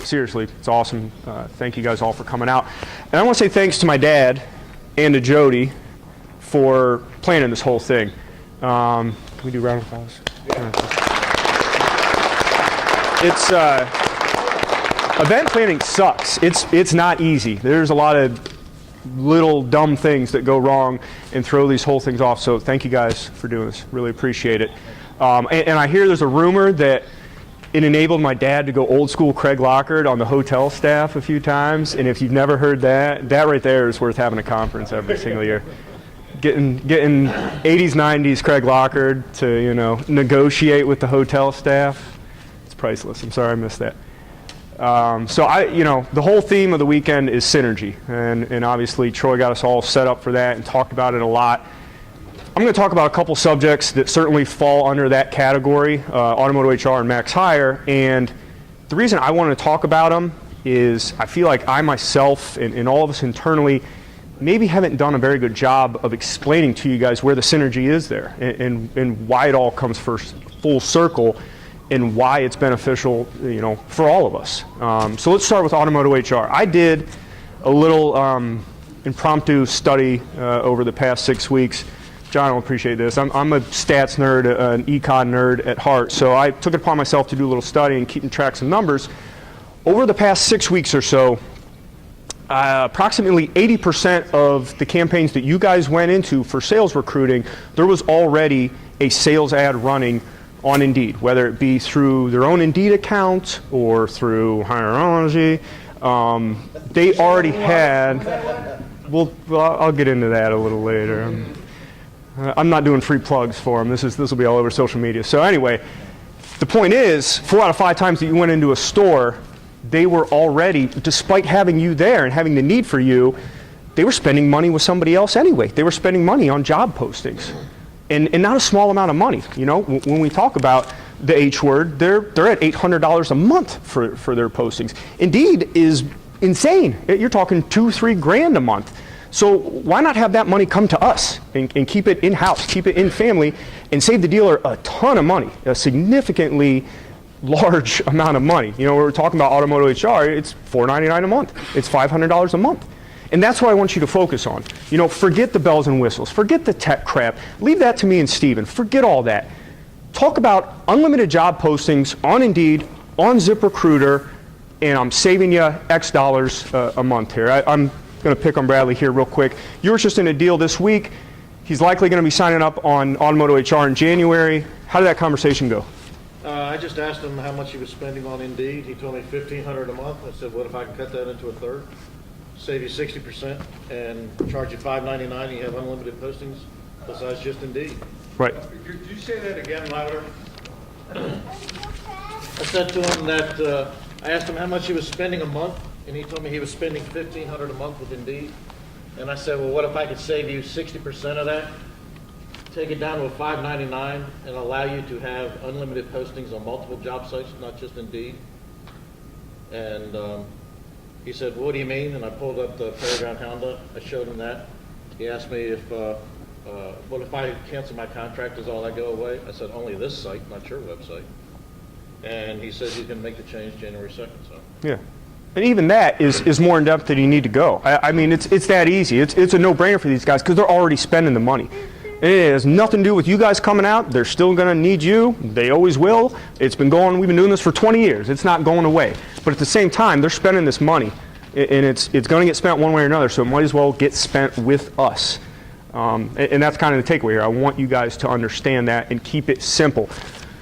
Seriously, it's awesome. Thank you guys all for coming out. And I want to say thanks to my dad and to Jody for planning this whole thing. Can we do a round of applause? It's event planning sucks. It's not easy. There's a lot of little dumb things that go wrong and throw these whole things off. So thank you guys for doing this. Really appreciate it. And I hear there's a rumor that it enabled my dad to go old school Craig Lockard on the hotel staff a few times. And if you've never heard that, that right there is worth having a conference every single year. Getting 80s, 90s Craig Lockard to, negotiate with the hotel staff. It's priceless. I'm sorry I missed that. So the whole theme of the weekend is synergy. And obviously Troy got us all set up for that and talked about it a lot. I'm going to talk about a couple subjects that certainly fall under that category, automotive HR and max hire. And the reason I want to talk about them is I feel like I myself and all of us internally maybe haven't done a very good job of explaining to you guys where the synergy is there and why it all comes first full circle and why it's beneficial, for all of us. So let's start with automotive HR. I did a little impromptu study over the past 6 weeks. John will appreciate this. I'm a stats nerd, an econ nerd at heart, so I took it upon myself to do a little study and keeping track of some numbers. Over the past 6 weeks or so, approximately 80% of the campaigns that you guys went into for sales recruiting, there was already a sales ad running on Indeed, whether it be through their own Indeed account or through Hireology. They already had, well, I'll get into that a little later. I'm not doing free plugs for them. This will be all over social media. So anyway, the point is, 4 out of 5 times that you went into a store, they were already, despite having you there and having the need for you, they were spending money with somebody else anyway. They were spending money on job postings. And not a small amount of money. When we talk about the H word, they're at $800 a month for their postings. Indeed is insane. You're talking $2-3 grand a month. So why not have that money come to us and keep it in-house, keep it in family, and save the dealer a ton of money, a significantly large amount of money. We're talking about automotive HR, it's $499 a month. It's $500 a month. And that's what I want you to focus on. Forget the bells and whistles. Forget the tech crap. Leave that to me and Steven. Forget all that. Talk about unlimited job postings on Indeed, on ZipRecruiter, and I'm saving you X dollars a month here. I'm going to pick on Bradley here real quick. You were just in a deal this week. He's likely going to be signing up on automotive HR in January. How did that conversation go? I just asked him how much he was spending on Indeed. He told me $1,500 a month. I said, what if I can cut that into a third? Save you 60% and charge you $5.99 and you have unlimited postings besides just Indeed. Right. Could you say that again louder? I said to him that I asked him how much he was spending a month, and he told me he was spending $1,500 a month with Indeed. And I said, well, what if I could save you 60% of that, take it down to a $5.99, and allow you to have unlimited postings on multiple job sites, not just Indeed? And he said, well, what do you mean? And I pulled up the Paragon Honda. I showed him that. He asked me if, what if I cancel my contract, does all that go away? I said, only this site, not your website. And he says he's going to make the change January 2nd. So. Yeah. And even that is more in depth than you need to go. I mean, it's that easy. It's a no-brainer for these guys because they're already spending the money. It has nothing to do with you guys coming out. They're still going to need you. They always will. We've been doing this for 20 years. It's not going away. But at the same time, they're spending this money, and it's going to get spent one way or another, so it might as well get spent with us. And that's kind of the takeaway here. I want you guys to understand that and keep it simple.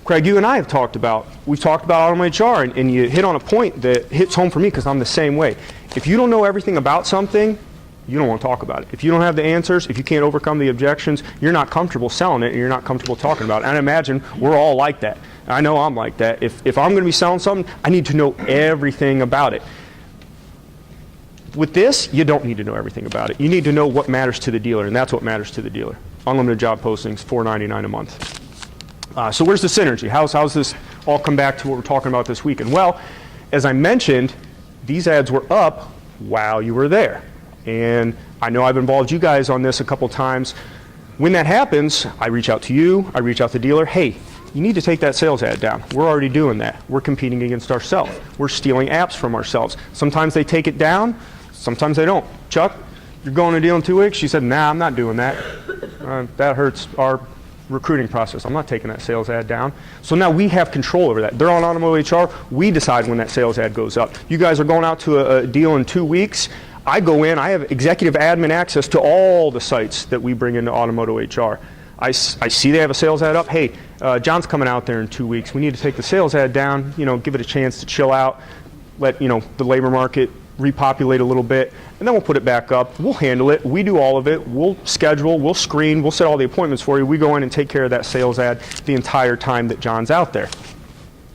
Craig, you and I have talked about automotive HR, and you hit on a point that hits home for me because I'm the same way. If you don't know everything about something, you don't want to talk about it. If you don't have the answers, if you can't overcome the objections, you're not comfortable selling it and you're not comfortable talking about it. And I imagine we're all like that. I know I'm like that. If I'm going to be selling something, I need to know everything about it. With this, you don't need to know everything about it. You need to know what matters to the dealer, and that's what matters to the dealer. Unlimited job postings, $4.99 a month. So where's the synergy? How's this all come back to what we're talking about this weekend? Well, as I mentioned, these ads were up while you were there. And I know I've involved you guys on this a couple times. When that happens, I reach out to you, I reach out to the dealer, hey, you need to take that sales ad down. We're already doing that. We're competing against ourselves. We're stealing apps from ourselves. Sometimes they take it down, sometimes they don't. Chuck, you're going to deal in 2 weeks? She said, nah, I'm not doing that. That hurts our recruiting process. I'm not taking that sales ad down. So now we have control over that. They're on Automotive HR. We decide when that sales ad goes up. You guys are going out to a deal in 2 weeks. I go in, I have executive admin access to all the sites that we bring into Automotive HR. I see they have a sales ad up. Hey, John's coming out there in 2 weeks. We need to take the sales ad down, give it a chance to chill out, let the labor market repopulate a little bit, and then we'll put it back up. We'll handle it. We do all of it. We'll schedule, we'll screen, we'll set all the appointments for you. We go in and take care of that sales ad the entire time that John's out there.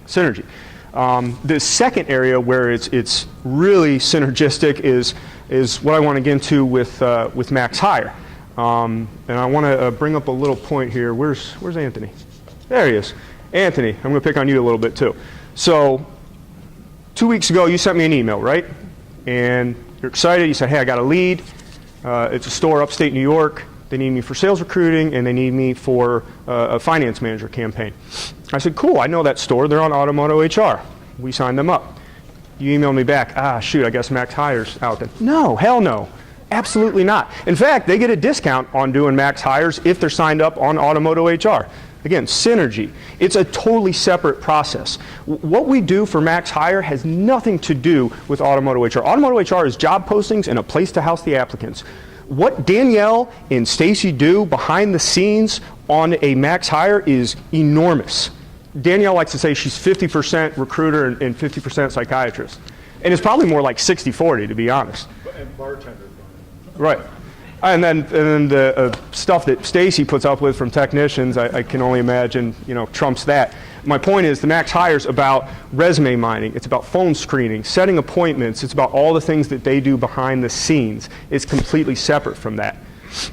Synergy. The second area where it's really synergistic is what I want to get into with Max Hire. And I want to bring up a little point here. Where's Anthony? There he is. Anthony, I'm going to pick on you a little bit too. So 2 weeks ago, you sent me an email, right? And you're excited. You said, hey, I got a lead. It's a store upstate New York. They need me for sales recruiting, and they need me for a finance manager campaign. I said, cool, I know that store. They're on Automotive HR. We signed them up. You emailed me back, shoot, I guess Max Hire's out there. No, hell no. Absolutely not. In fact, they get a discount on doing Max Hires if they're signed up on Automotive HR. Again, synergy. It's a totally separate process. What we do for Max Hire has nothing to do with Automotive HR. Automotive HR is job postings and a place to house the applicants. What Danielle and Stacy do behind the scenes on a Max Hire is enormous. Danielle likes to say she's 50% recruiter and 50% psychiatrist. And it's probably more like 60-40, to be honest. And bartender. Right. And then the stuff that Stacy puts up with from technicians, I can only imagine, trumps that. My point is the Max Hire's about resume mining. It's about phone screening, setting appointments. It's about all the things that they do behind the scenes. It's completely separate from that.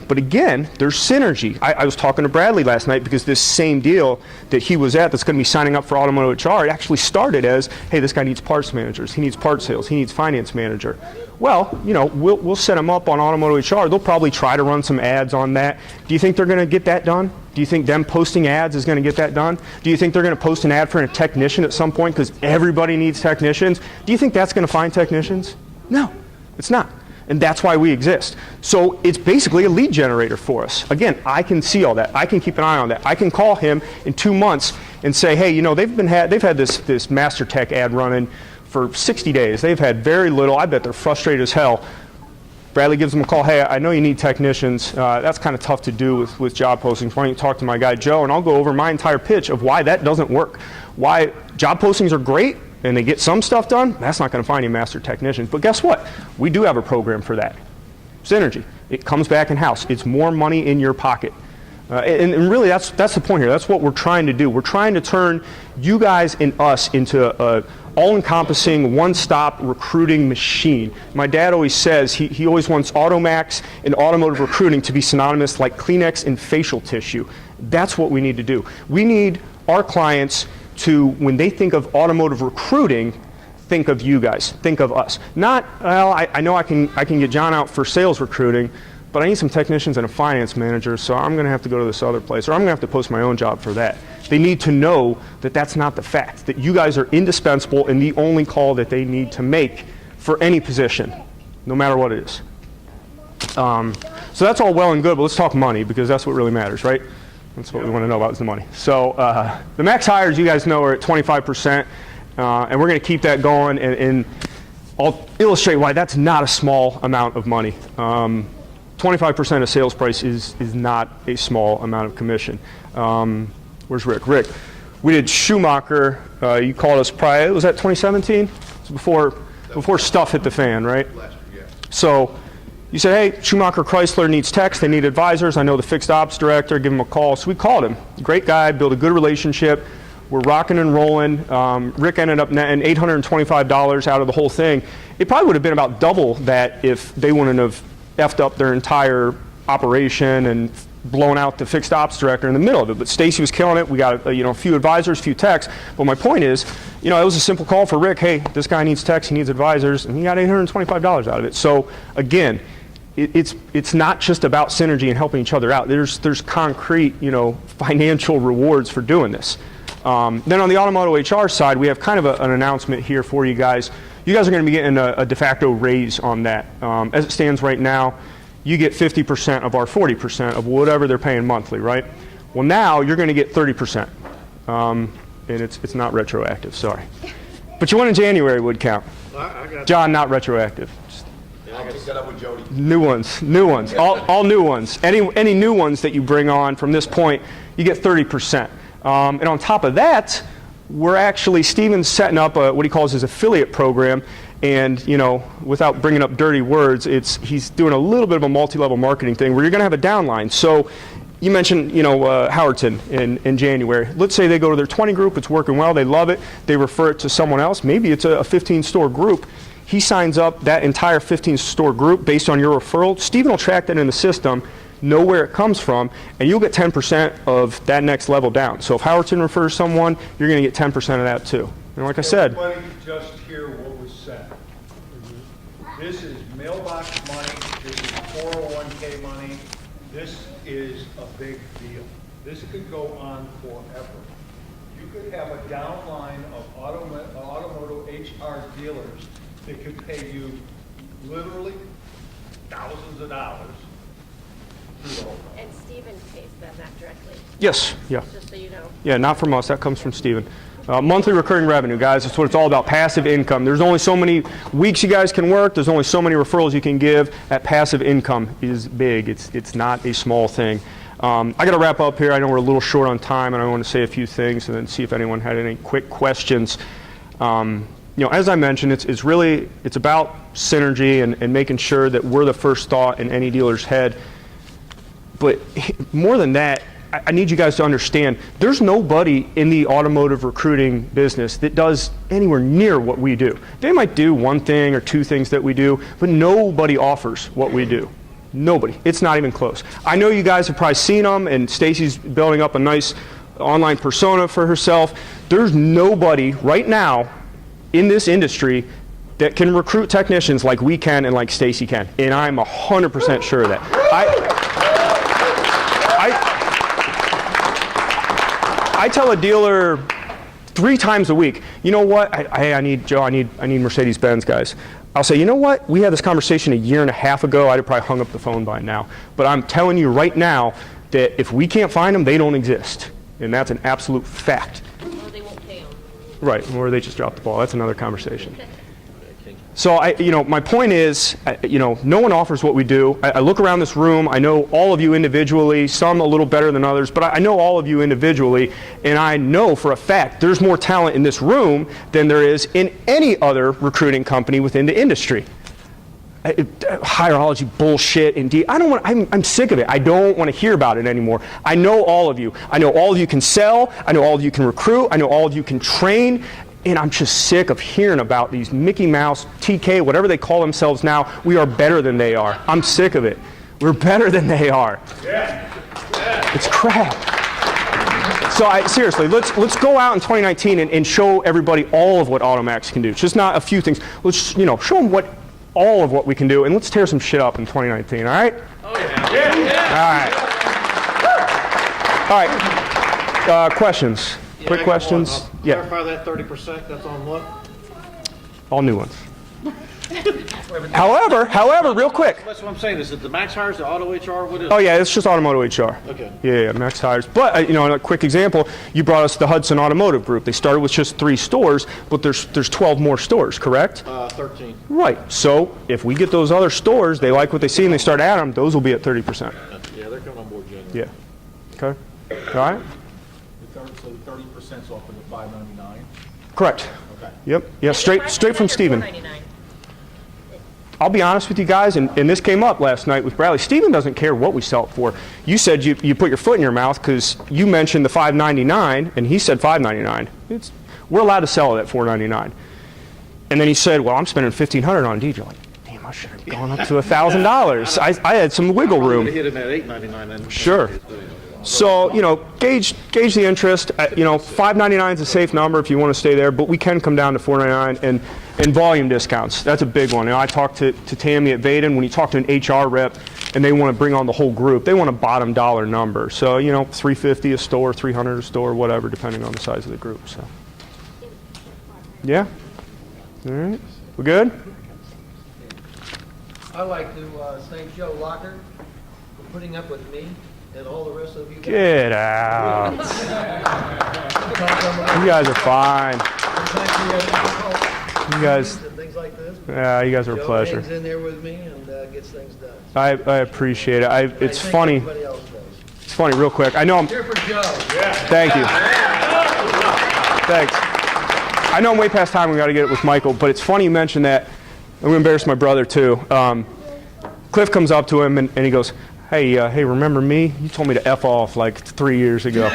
But again, there's synergy. I was talking to Bradley last night because this same deal that he was at that's going to be signing up for Automotive HR, it actually started as, hey, this guy needs parts managers. He needs part sales. He needs finance manager. Well, we'll set them up on Automotive HR. They'll probably try to run some ads on that. Do you think they're going to get that done? Do you think them posting ads is going to get that done? Do you think they're going to post an ad for a technician at some point because everybody needs technicians? Do you think that's going to find technicians? No, it's not. And that's why we exist. So it's basically a lead generator for us. Again, I can see all that. I can keep an eye on that. I can call him in 2 months and say, hey, they've had this Master Tech ad running for 60 days. They've had very little. I bet they're frustrated as hell. Bradley gives them a call. Hey, I know you need technicians. That's kind of tough to do with job postings. Why don't you talk to my guy Joe, and I'll go over my entire pitch of why that doesn't work. Why job postings are great, and they get some stuff done, that's not going to find you master technicians. But guess what? We do have a program for that. Synergy. It comes back in-house. It's more money in your pocket. And really, that's the point here. That's what we're trying to do. We're trying to turn you guys and us into a all-encompassing, one-stop recruiting machine. My dad always says he always wants Automax and automotive recruiting to be synonymous like Kleenex and facial tissue. That's what we need to do. We need our clients to, when they think of automotive recruiting, think of you guys, think of us. Not, well, I know I can get John out for sales recruiting, but I need some technicians and a finance manager, so I'm going to have to go to this other place, or I'm going to have to post my own job for that. They need to know that that's not the fact, that you guys are indispensable and the only call that they need to make for any position, no matter what it is. So that's all well and good, but let's talk money, because that's what really matters, right? That's what we want to know about is the money. So the max hires, you guys know, are at 25%, and we're going to keep that going, and I'll illustrate why that's not a small amount of money. 25% of sales price is not a small amount of commission. Where's Rick? Rick, we did Schumacher. You called us prior. Was that 2017? It was before stuff hit the fan, right? Last year, yeah. So you said, hey, Schumacher Chrysler needs techs. They need advisors. I know the fixed ops director. Give him a call. So we called him. Great guy. Built a good relationship. We're rocking and rolling. Rick ended up netting $825 out of the whole thing. It probably would have been about double that if they wouldn't have effed up their entire operation and blown out the fixed ops director in the middle of it. But Stacy was killing it. We got a few advisors, a few techs. But my point is, it was a simple call for Rick. Hey, this guy needs techs. He needs advisors, and he got $825 out of it. So again, it's not just about synergy and helping each other out. There's concrete, financial rewards for doing this. Then on the automotive HR side, we have kind of an announcement here for you guys. You guys are going to be getting a de facto raise on that. As it stands right now, you get 50% of our 40% of whatever they're paying monthly, right? Well, now you're going to get 30%. And it's not retroactive, sorry. But you won in January would count. I got John, not retroactive. I'll take that up with Jody. New ones, all new ones. Any new ones that you bring on from this point, you get 30%. And on top of that, Steven's setting up what he calls his affiliate program. And, without bringing up dirty words, he's doing a little bit of a multi-level marketing thing where you're going to have a downline. So you mentioned, Howardton in January. Let's say they go to their 20 group, it's working well, they love it, they refer it to someone else. Maybe it's a 15-store group. He signs up that entire 15-store group based on your referral. Steven will track that in the system, know where it comes from, and you'll get 10% of that next level down. So if Howardton refers someone, you're going to get 10% of that too. And like I said, Everybody just hear what was said. This is mailbox money, this is 401k money, this is a big deal. This could go on forever. You could have a downline of automotive HR dealers that could pay you literally thousands of dollars through the whole thing. And Stephen pays them that directly, yes, yeah. just so you know. Yeah, not from us. That comes from Steven. Monthly recurring revenue, guys. That's what it's all about, passive income. There's only so many weeks you guys can work. There's only so many referrals you can give. That passive income is big. It's not a small thing. I got to wrap up here. I know we're a little short on time, and I want to say a few things and then see if anyone had any quick questions. As I mentioned, it's about synergy and making sure that we're the first thought in any dealer's head. But more than that, I need you guys to understand, there's nobody in the automotive recruiting business that does anywhere near what we do. They might do one thing or two things that we do, but nobody offers what we do. Nobody. It's not even close. I know you guys have probably seen them, and Stacy's building up a nice online persona for herself. There's nobody right now in this industry that can recruit technicians like we can and like Stacy can, and I'm 100% sure of that. I tell a dealer 3 times a week, you know what, I need Mercedes-Benz, guys. I'll say, you know what, we had this conversation a year and a half ago, I'd have probably hung up the phone by now. But I'm telling you right now that if we can't find them, they don't exist. And that's an absolute fact. Or they won't pay them. Right, or they just dropped the ball. That's another conversation. So my point is, no one offers what we do. I look around this room. I know all of you individually, some a little better than others, but I know all of you individually, and I know for a fact there's more talent in this room than there is in any other recruiting company within the industry. Hierology bullshit, indeed. I'm sick of it. I don't want to hear about it anymore. I know all of you. I know all of you can sell. I know all of you can recruit. I know all of you can train. And I'm just sick of hearing about these Mickey Mouse, TK, whatever they call themselves now. We are better than they are. I'm sick of it. We're better than they are. It's crap. So seriously, let's go out in 2019 and show everybody all of what Automax can do. It's just not a few things. Let's show them all of what we can do, and let's tear some shit up in 2019. All right? Oh yeah. All right. Questions. Yeah, Quick I got questions. one. I'll Yeah. Clarify that 30%, that's on what? All new ones. However, real quick. That's what I'm saying, is it the max hires, the auto HR, what is it? Oh yeah, it's just automotive HR. Okay. Yeah, max hires. But a quick example, you brought us the Hudson Automotive Group. They started with just 3 stores, but there's 12 more stores, correct? 13. Right. So if we get those other stores, they like what they see and they start adding them, those will be at 30%. Yeah, they're coming on board January. Yeah. Okay. All right. So 30% off of the $5.99. Correct. Okay. Yep. Yeah. Straight from Steven. $4.99. I'll be honest with you guys, and this came up last night with Bradley. Steven doesn't care what we sell it for. You said you put your foot in your mouth because you mentioned the $5.99, and he said $5.99. We're allowed to sell it at $4.99. And then he said, well, I'm spending $1,500 on DJ. Like, damn, I should have gone up to $1,000. I had some wiggle room. Hit him at $8.99 then. Sure. So, gauge the interest. $5.99 is a safe number if you want to stay there, but we can come down to $4.99. And And volume discounts, that's a big one. You know, I talked to Tammy at Vaden. When you talk to an HR rep and they want to bring on the whole group, they want a bottom dollar number. So, you know, $350 a store, $300 a store, whatever, depending on the size of the group. So, yeah. All right. We good? I'd like to thank Joe Locker for putting up with me and all the rest of you guys. Get out. You guys are fine. You guys, And things like this. yeah, you guys are a Joe pleasure. hangs in there with me and gets things done. I appreciate it. It's I think funny. everybody else does. It's funny, real quick. I know I'm. Here for Joe. Thank you. Thanks. I know I'm way past time. We got to get it with Michael, but it's funny you mentioned that. I'm going to embarrass my brother too. Cliff comes up to him and he goes, "Hey, remember me? You told me to F off like 3 years ago."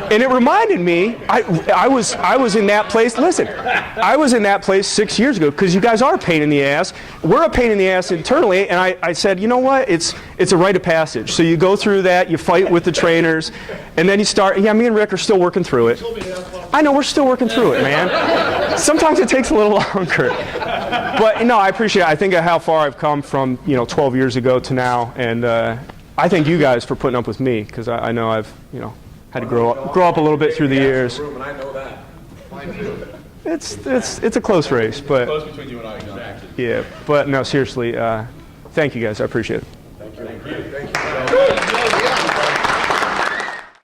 And it reminded me, I was in that place. Listen, I was in that place 6 years ago because you guys are a pain in the ass. We're a pain in the ass internally, and I said, you know what? It's a rite of passage. So you go through that, you fight with the trainers, and then you start. Yeah, me and Rick are still working through it. I know we're still working through it, man. Sometimes it takes a little longer, but no, I appreciate it. I think of how far I've come from 12 years ago to now, and I thank you guys for putting up with me because I know I've had to grow up a little bit through the years. And I know that. It's a close race, but Close between you and I, exactly. yeah. But no, seriously, thank you guys. I appreciate it. Thank you.